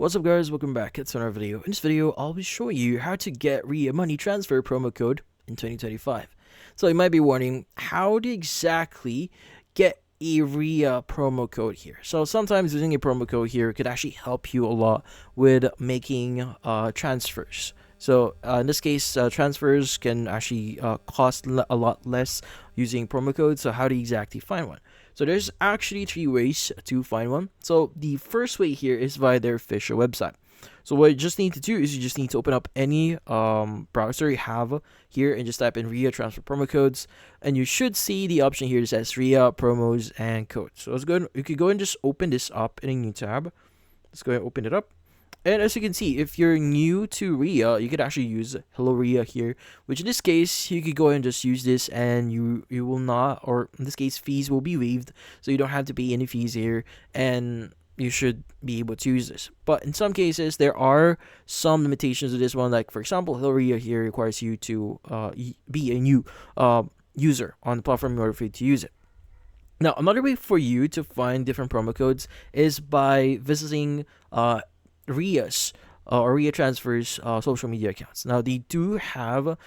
What's up guys, welcome back. It's another video. In this video, I'll be showing you how to get RIA money transfer promo code in 2025. So you might be wondering, how do you exactly get a RIA promo code here? So sometimes using a promo code here could actually help you a lot with making transfers. So in this case, transfers can actually cost a lot less using promo codes. So how do you exactly find one? So there's actually three ways to find one. So the first way here is via their official website. So what you just need to do is you just need to open up any browser you have here and just type in RIA transfer promo codes, and you should see the option here that says RIA promos and codes. So let's go. You could go and just open this up in a new tab. Let's go ahead and open it up. And as you can see, if you're new to RIA, you could actually use Hello RIA here, which in this case, you could go and just use this and you will not, or in this case, fees will be waived. So you don't have to pay any fees here and you should be able to use this. But in some cases, there are some limitations to this one. Like for example, Hello RIA here requires you to be a new user on the platform in order for you to use it. Now, another way for you to find different promo codes is by visiting RIA's or RIA Transfer's social media accounts. Now they do have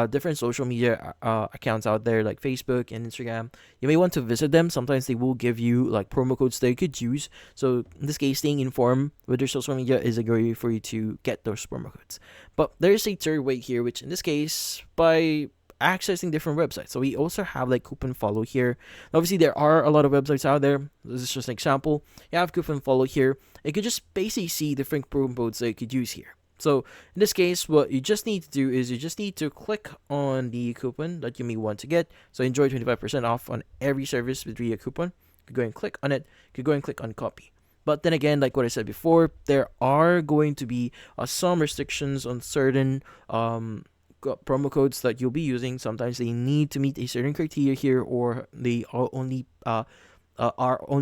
different social media accounts out there like Facebook and Instagram. You may want to visit them. Sometimes they will give you like promo codes that you could use. So in this case, staying informed with their social media is a great way for you to get those promo codes. But there's a third way here, which in this case, by accessing different websites. So we also have like Coupon Follow here. Obviously there are a lot of websites out there. This is just an example. You have Coupon Follow here. You could just basically see different promo codes that you could use here. So in this case, what you just need to do is you just need to click on the coupon that you may want to get. So enjoy 25% off on every service with RIA coupon. You could go and click on it. You could go and click on copy. But then again, like what I said before, there are going to be some restrictions on certain promo codes that you'll be using. Sometimes they need to meet a certain criteria here, or they are only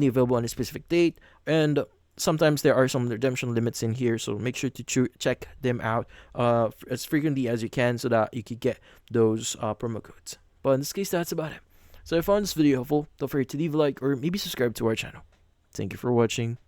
available on a specific date, and sometimes there are some redemption limits in here. So make sure to check them out as frequently as you can so that you could get those promo codes. But in this case, that's about it. So if you found this video helpful, don't forget to leave a like or maybe subscribe to our channel. Thank you for watching.